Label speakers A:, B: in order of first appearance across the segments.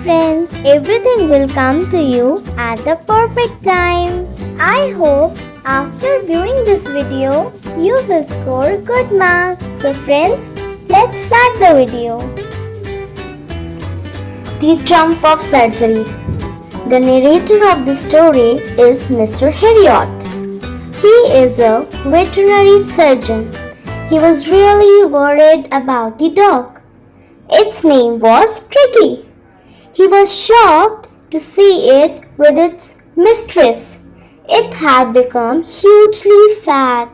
A: friends, everything will come to you at the perfect time. I hope after viewing this video, you will score good marks. So friends, let's start the video. The Triumph of Surgery. The narrator of the story is Mr. Herriot. He is a veterinary surgeon. He was really worried about the dog. Its name was Tricky. He was shocked to see it with its mistress. It had become hugely fat.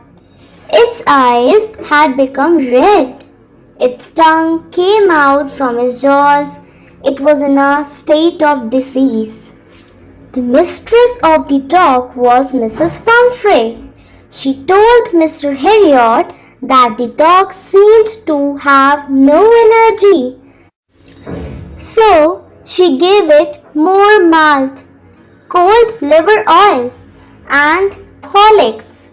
A: Its eyes had become red. Its tongue came out from its jaws. It was in a state of disease. The mistress of the dog was Mrs. Pumphrey. She told Mr. Herriot that the dog seemed to have no energy. So, she gave it more malt, cold liver oil, and Horlicks.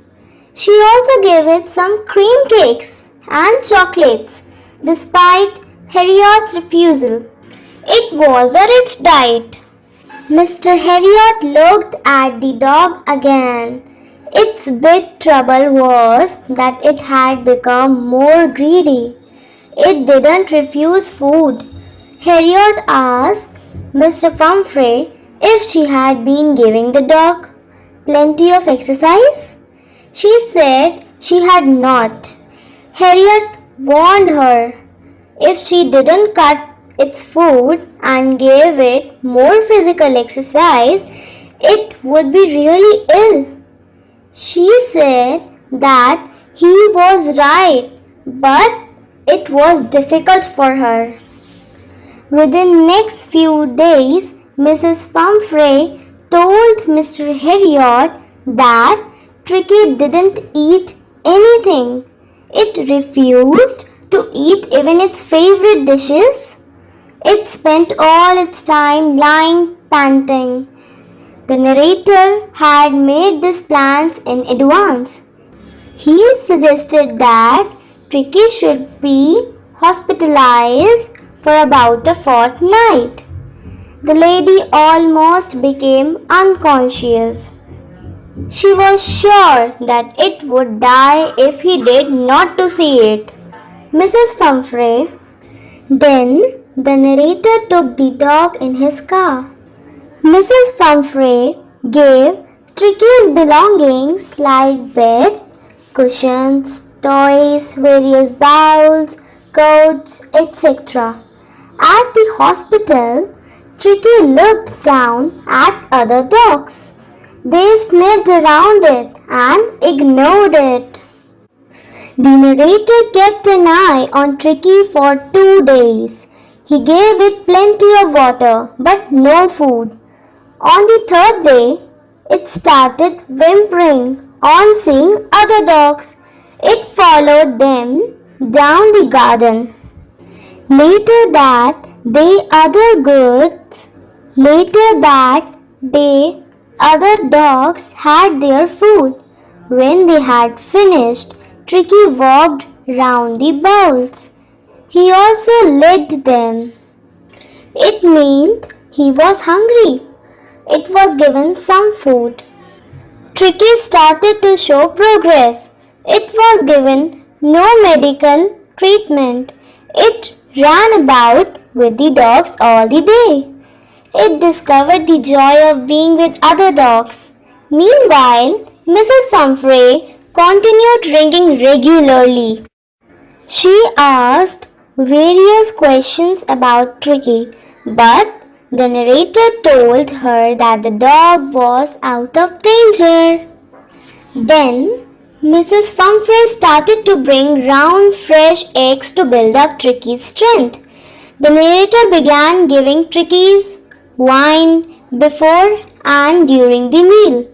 A: She also gave it some cream cakes and chocolates, despite Herriot's refusal. It was a rich diet. Mr. Herriot looked at the dog again. Its big trouble was that it had become more greedy. It didn't refuse food. Herriot asked Mr. Pumphrey if she had been giving the dog plenty of exercise. She said she had not. Herriot warned her if she didn't cut its food and gave it more physical exercise, it would be really ill. She said that he was right, but it was difficult for her. Within next few days, Mrs. Pumphrey told Mr. Herriot that Tricky didn't eat anything. It refused to eat even its favorite dishes. It spent all its time lying panting. The narrator had made these plans in advance. He suggested that Tricky should be hospitalized for about a fortnight. The lady almost became unconscious. She was sure that it would die if he did not to see it. Mrs. Pumphrey. Then the narrator took the dog in his car. Mrs. Pumphrey gave Tricky's belongings like bed, cushions, toys, various bowls, coats, etc. At the hospital, Tricky looked down at other dogs. They sniffed around it and ignored it. The narrator kept an eye on Tricky for 2 days. He gave it plenty of water but no food. On the 3rd day, it started whimpering on seeing other dogs. It followed them down the garden. Later that day, other dogs had their food. When they had finished, Tricky walked round the bowls. He also licked them. It meant he was hungry. It was given some food. Tricky started to show progress. It was given no medical treatment. It ran about with the dogs all the day. It discovered the joy of being with other dogs. Meanwhile, Mrs. Pumphrey continued ringing regularly. She asked various questions about Tricky, but the narrator told her that the dog was out of danger. Then, Mrs. Pumphrey started to bring round fresh eggs to build up Tricky's strength. The narrator began giving Tricky's wine before and during the meal.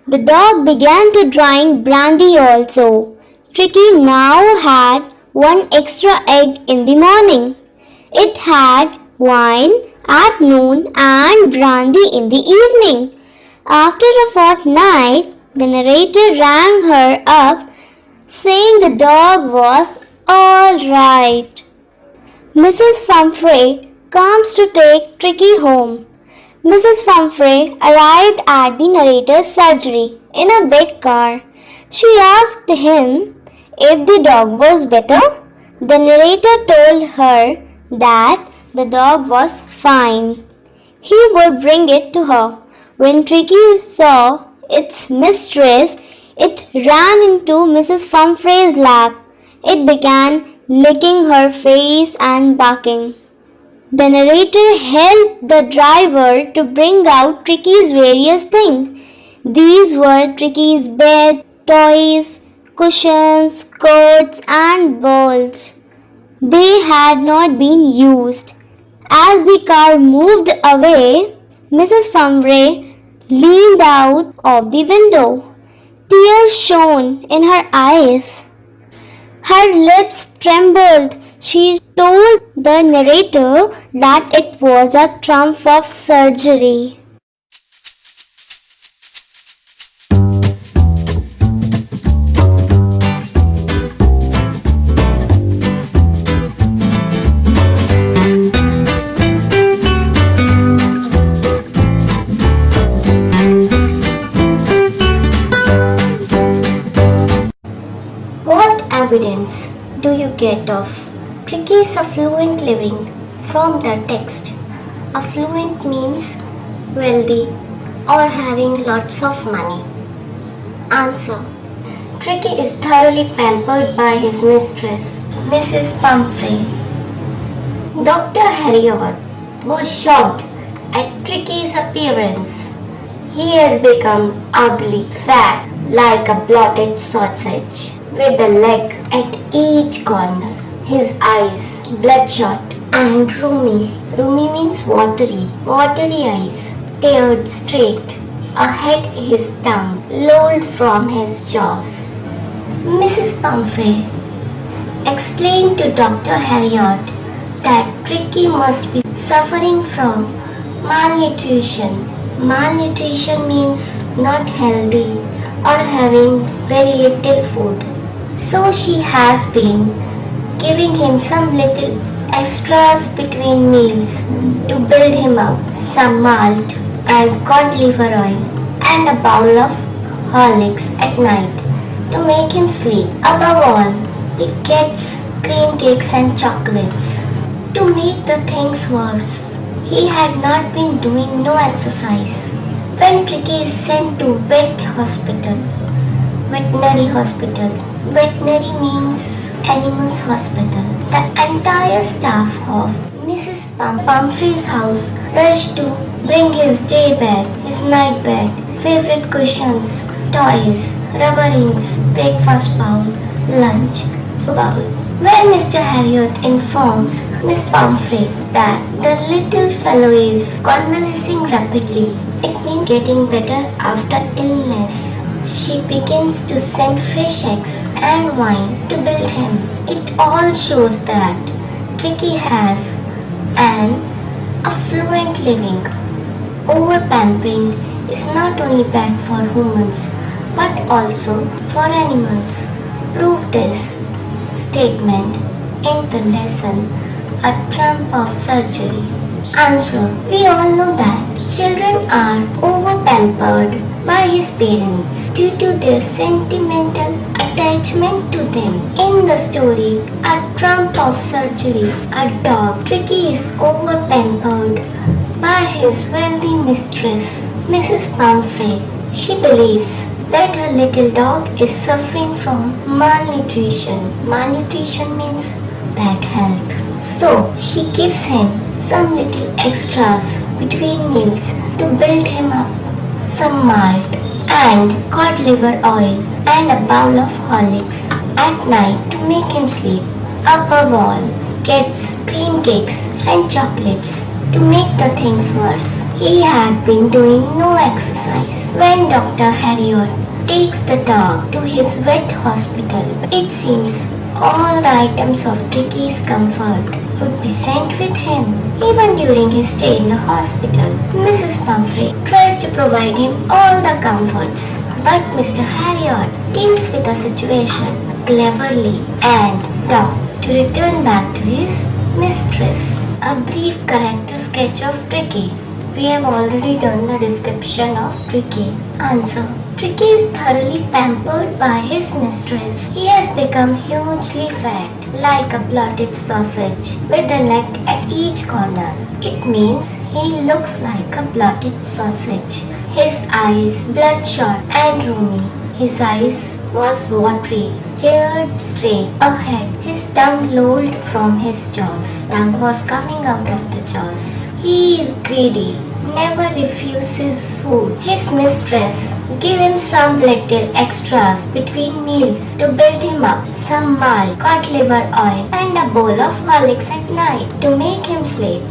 A: The dog began to drink brandy also. Tricky now had 1 extra egg in the morning. It had wine at noon and brandy in the evening. After a fortnight, the narrator rang her up saying the dog was all right. Mrs. Pumphrey comes to take Tricky home. Mrs. Pumphrey arrived at the narrator's surgery in a big car. She asked him if the dog was better. The narrator told her that the dog was fine. He would bring it to her. When Tricky saw its mistress, it ran into Mrs. Pumphrey's lap. It began licking her face and barking. The narrator helped the driver to bring out Tricky's various things. These were Tricky's bed, toys, cushions, coats, and balls. They had not been used. As the car moved away, Mrs. Pumphrey leaned out of the window. Tears shone in her eyes. Her lips trembled. She told the narrator that it was a triumph of surgery. What evidence do you get of Tricky's affluent living from the text? Affluent means wealthy or having lots of money. Answer. Tricky is thoroughly pampered by his mistress, Mrs. Pumphrey. Dr. Herriot was shocked at Tricky's appearance. He has become ugly, fat, like a blotted sausage, with a leg at each corner. His eyes bloodshot and rheumy. Rheumy means watery. Watery eyes stared straight ahead. His tongue lolled from his jaws. Mrs. Pumphrey explained to Dr. Herriot that Tricky must be suffering from malnutrition. Malnutrition means not healthy or having very little food. So she has been giving him some little extras between meals to build him up, some malt and cod liver oil and a bowl of Horlicks at night to make him sleep. Above all, he gets cream cakes and chocolates. To make the things worse, he had not been doing no exercise. When Tricky is sent to veterinary hospital. Veterinary means animals hospital. The entire staff of Mrs. Pumphrey's house rushed to bring his day bed, his night bed, favorite cushions, toys, rubber rings, breakfast bowl, lunch bowl. When Mr. Herriot informs Miss Pumphrey that the little fellow is convalescing rapidly, it means getting better after illness. She begins to send fresh eggs and wine to build him. It all shows that Tricky has an affluent living. Over-pampering is not only bad for humans but also for animals. Prove this statement in the lesson A Trump of Surgery. Answer. We all know that children are over-pampered by his parents due to their sentimental attachment to them. In the story A Trump of Surgery, a dog, Tricky, is over-pampered by his wealthy mistress, Mrs. Pumphrey. She believes that her little dog is suffering from malnutrition. Malnutrition means bad health. So she gives him some little extras between meals to build him up, some malt and cod liver oil and a bowl of Horlicks at night to make him sleep. Above all, gets cream cakes and chocolates. To make the things worse, he had been doing no exercise. When Dr. Herriot takes the dog to his vet hospital, it seems all the items of Tricky's comfort would be sent with him. Even during his stay in the hospital, Mrs. Pumphrey tries to provide him all the comforts. But Mr. Herriot deals with the situation cleverly and dog to return back to his Mistress, a brief character sketch of Tricky. We have already done the description of Tricky. Answer. Tricky is thoroughly pampered by his mistress. He has become hugely fat, like a bloated sausage, with a leg at each corner. It means he looks like a bloated sausage. His eyes bloodshot and roomy. His eyes was watery, stared straight ahead. His tongue lolled from his jaws. Tongue was coming out of the jaws. He is greedy, never refuses food. His mistress gave him some little extras between meals to build him up. Some malt, cod liver oil and a bowl of Horlicks at night to make him sleep.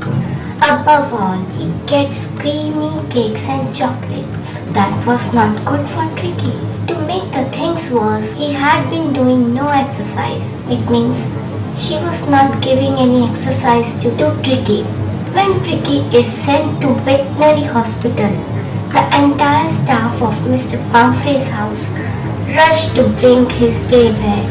A: Above all, he gets creamy cakes and chocolates. That was not good for Tricky. To make the things worse, he had been doing no exercise. It means she was not giving any exercise to Tricky. When Tricky is sent to veterinary hospital, the entire staff of Mr. Pumphrey's house rushed to bring his day bed,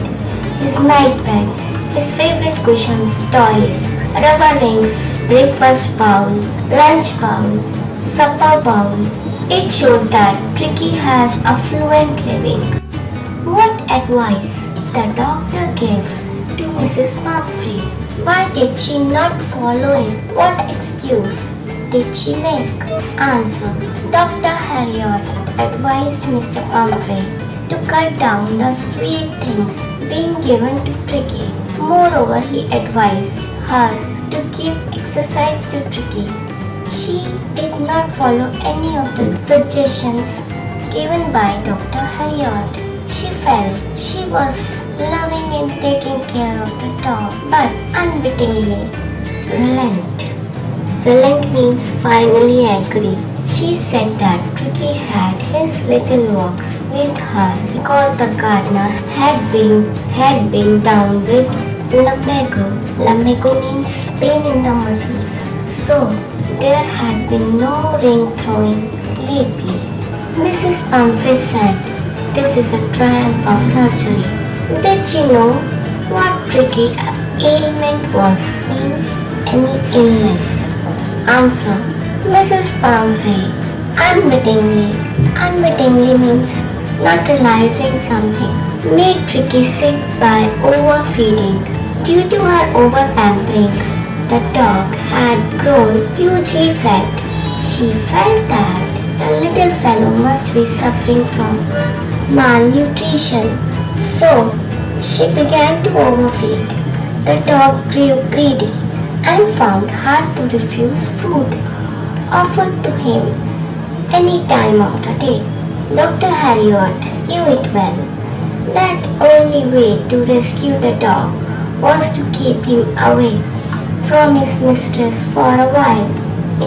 A: his night bed, his favorite cushions, toys, rubber rings, breakfast bowl, lunch bowl, supper bowl. It shows that Tricky has affluent living. What advice the doctor gave to Mrs. Pumphrey? Why did she not follow it? What excuse did she make? Answer. Dr. Herriot advised Mr. Pumphrey to cut down the sweet things being given to Tricky. Moreover, he advised her to give exercise to Tricky. She did not follow any of the suggestions given by Dr. Herriot. She felt she was loving and taking care of the dog, but unwittingly relent. Relent means finally agree. She said that Tricky had his little walks with her because the gardener had been down with lumbago. Lumbago means pain in the muscles. So there had been no ring throwing lately. Mrs. Pumphrey said, "This is a triumph of surgery." Did she know what Tricky ailment was? Means any illness. Answer. Mrs. Pumphrey unwittingly means not realizing something, made Tricky sick by overfeeding. Due to her over-pampering, the dog had grown hugely fat. She felt that the little fellow must be suffering from malnutrition, so she began to overfeed. The dog grew greedy and found hard to refuse food offered to him any time of the day. Dr. Herriot knew it well. That only way to rescue the dog was to keep him away from his mistress for a while.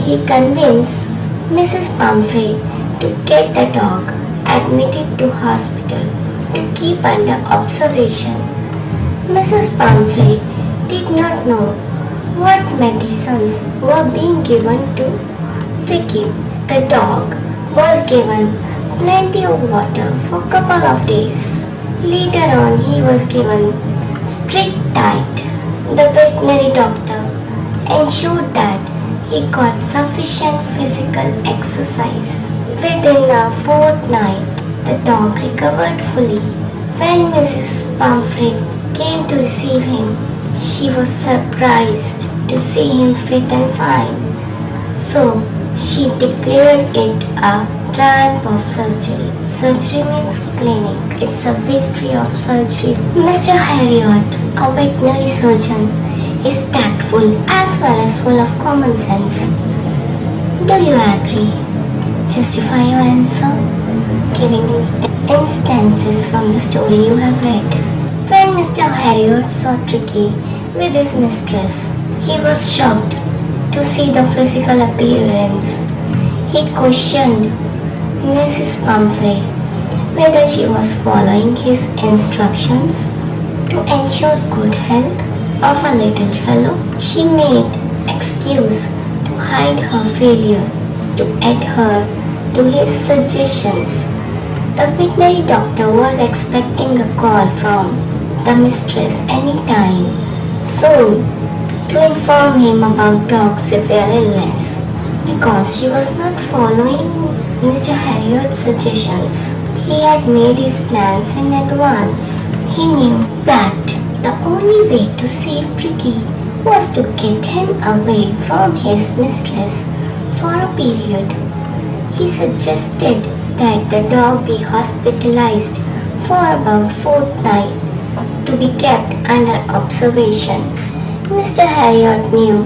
A: He convinced Mrs. Pumphrey to get the dog admitted to hospital to keep under observation. Mrs. Pumphrey did not know what medicines were being given to Tricky. The dog was given plenty of water for a couple of days. Later on, he was given strict diet. The veterinary doctor ensured that he got sufficient physical exercise. Within a fortnight, the dog recovered fully. When Mrs. Pumphrey came to receive him, she was surprised to see him fit and fine. So she declared it a triumph of surgery. Surgery means clinic. It's a victory of surgery. Mr. Herriot, a veterinary surgeon, is tactful as well as full of common sense. Do you agree? Justify your answer, giving instances from the story you have read. When Mr. Herriot saw Tricky with his mistress, he was shocked to see the physical appearance. He questioned Mrs. Pumphrey whether she was following his instructions to ensure good health of a little fellow. She made excuse to hide her failure to adhere to his suggestions. The veterinary doctor was expecting a call from the mistress any time soon. to inform him about dog's severe illness because she was not following Mr. Herriot's suggestions. He had made his plans in advance. He knew that the only way to save Tricky was to get him away from his mistress for a period. He suggested that the dog be hospitalized for about a fortnight to be kept under observation. Mr. Herriot knew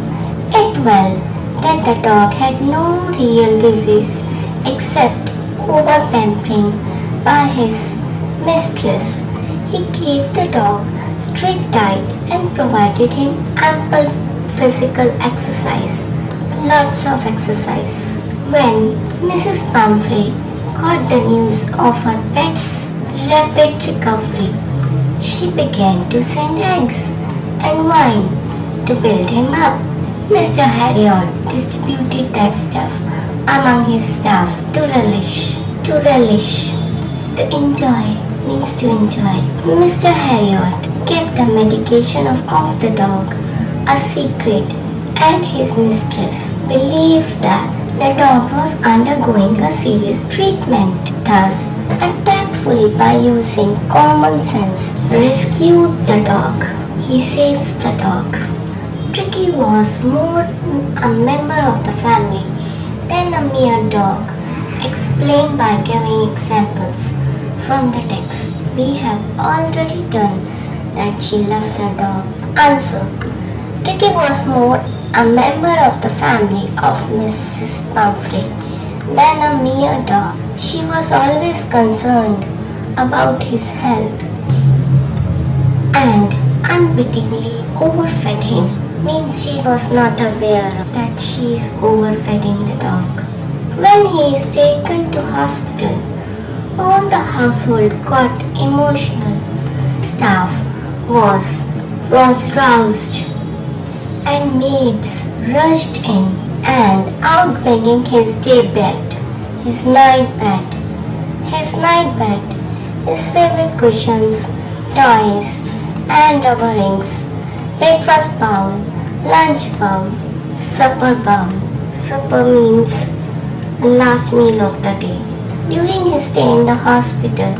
A: it well that the dog had no real disease except over-pampering by his mistress. He gave the dog strict diet and provided him ample physical exercise, lots of exercise. When Mrs. Pumphrey got the news of her pet's rapid recovery, she began to send eggs and wine to build him up. Mr. Herriot distributed that stuff among his staff to relish. To enjoy means to enjoy. Mr. Herriot kept the medication of the dog a secret, and his mistress believed that the dog was undergoing a serious treatment. Thus, and tactfully by using common sense, rescued the dog. He saves the dog. Tricky was more a member of the family than a mere dog, explained by giving examples from the text. We have already done that she loves her dog. Answer. Tricky was more a member of the family of Mrs. Pumphrey than a mere dog. She was always concerned about his health and unwittingly overfed him. Means she was not aware that she is overfeeding the dog. When he is taken to hospital, all the household got emotional. Staff was roused and maids rushed in and out bringing his day bed, his night bed, his favorite cushions, toys and rubber rings, breakfast bowl, lunch bowl, supper bowl. Supper means the last meal of the day. During his stay in the hospital,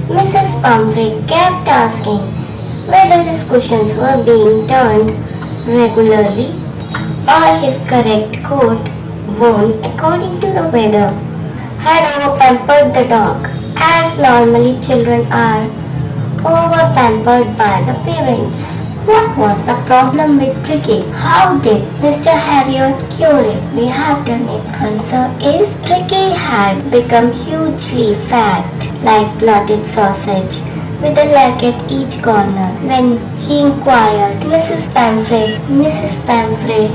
A: Mrs. Pumphrey kept asking whether his cushions were being turned regularly or his correct coat, worn according to the weather, had over-pampered the dog, as normally children are over-pampered by the parents. What was the problem with Tricky? How did Mr. Herriot cure it? We have done it. Answer is Tricky had become hugely fat, like blotted sausage, with a leg at each corner. When he inquired Mrs. Pumphrey,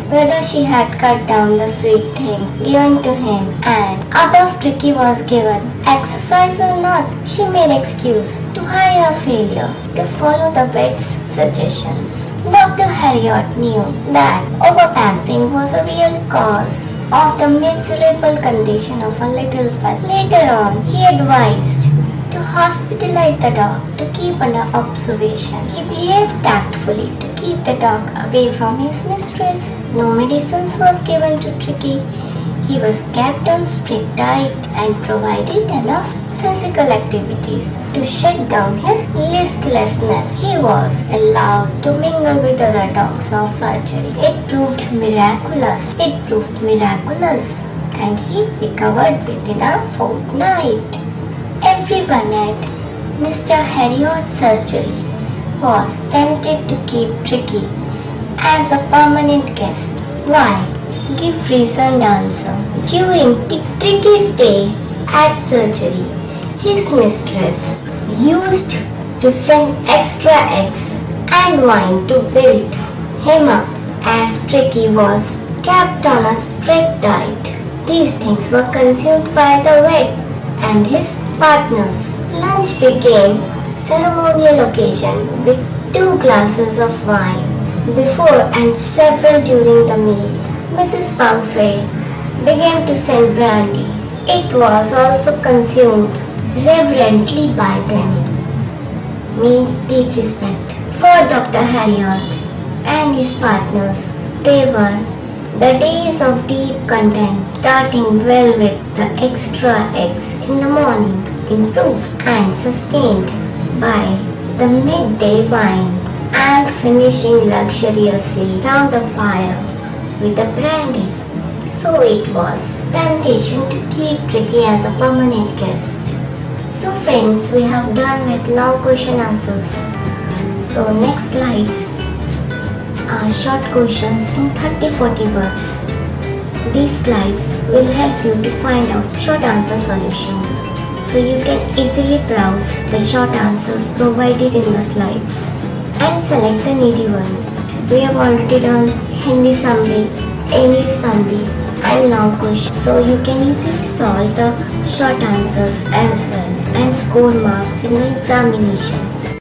A: whether she had cut down the sweet thing given to him, and above Tricky was given exercise or not, she made excuse to hide her failure to follow the vet's suggestions. Dr. Herriot knew that over-pampering was a real cause of the miserable condition of a little fellow. Later on, he advised to hospitalize the dog to keep under observation. He behaved tactfully to keep the dog away from his mistress. No medicines was given to Tricky. He was kept on strict diet and provided enough physical activities to shut down his listlessness. He was allowed to mingle with other dogs of surgery. It proved miraculous, and he recovered within a fortnight. Everyone at Mr. Herriot's surgery was tempted to keep Tricky as a permanent guest. Why? Give reasoned answer. During Tricky's stay at surgery, his mistress used to send extra eggs and wine to build him up as Tricky was kept on a strict diet. These things were consumed by the vet and his partners. Lunch became ceremonial occasion with 2 glasses of wine before and several during the meal. Mrs. Pumphrey began to send brandy. It was also consumed reverently by them. Means deep respect for Dr. Herriot. and his partners. They were the days of deep content, starting well with the extra eggs in the morning, improved and sustained by the midday wine, and finishing luxuriously round the fire with the brandy. So it was temptation to keep Tricky as a permanent guest. So friends, we have done with long question answers. So next slides are short questions in 30-40 words. These slides will help you to find out short answer solutions. So you can easily browse the short answers provided in the slides and select the needy one. We have already done Hindi summary, English summary and long questions. So you can easily solve the short answers as well and score marks in the examinations.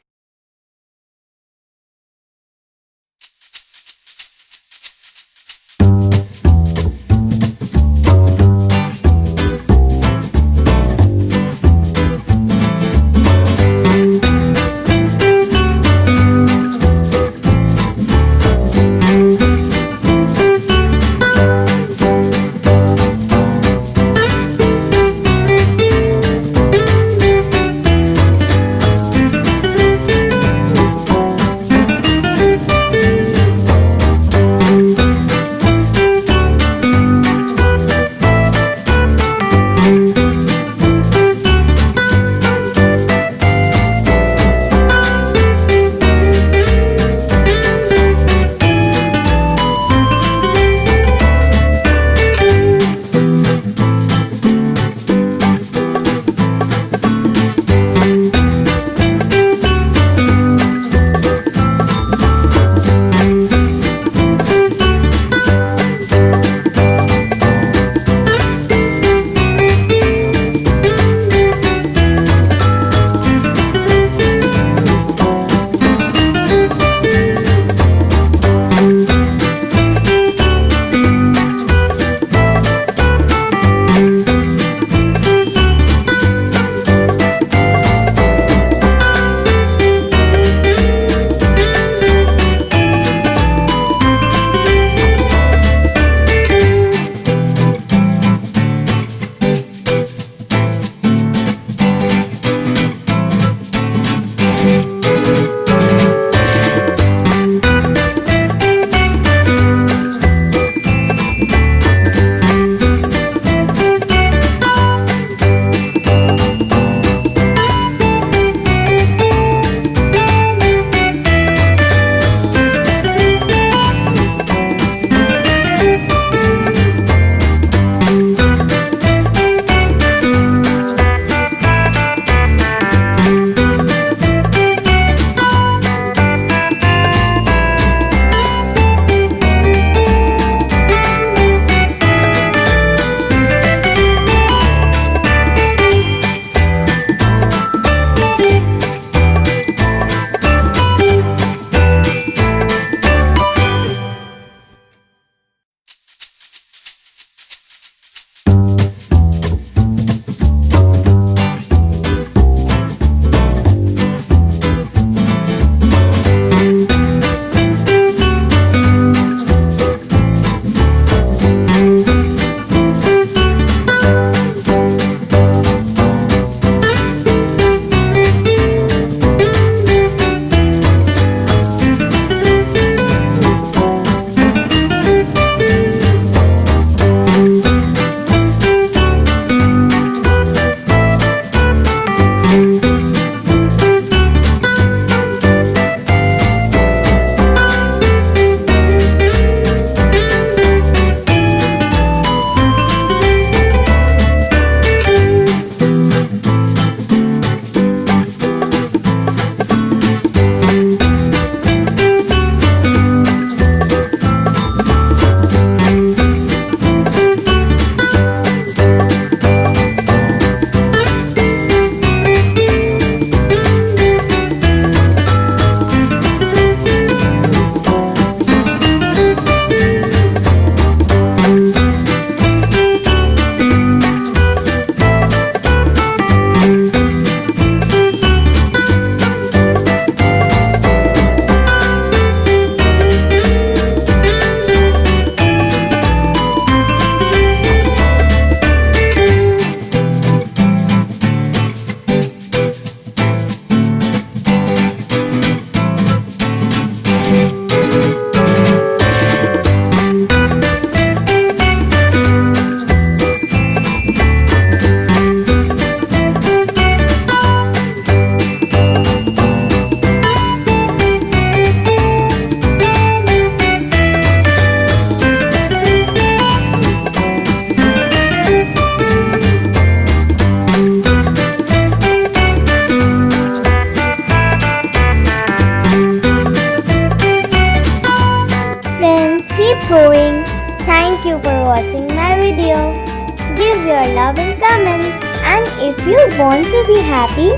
A: love in comments. And if you want to be happy,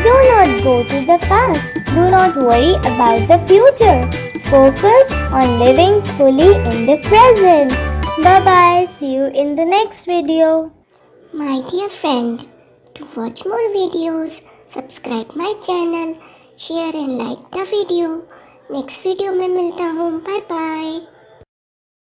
A: do not go to the past. Do not worry about the future. Focus on living fully in the present. Bye bye. See you in the next video.
B: My dear friend, to watch more videos, subscribe my channel, share and like the video. Next video में मिलता हूँ. Bye bye.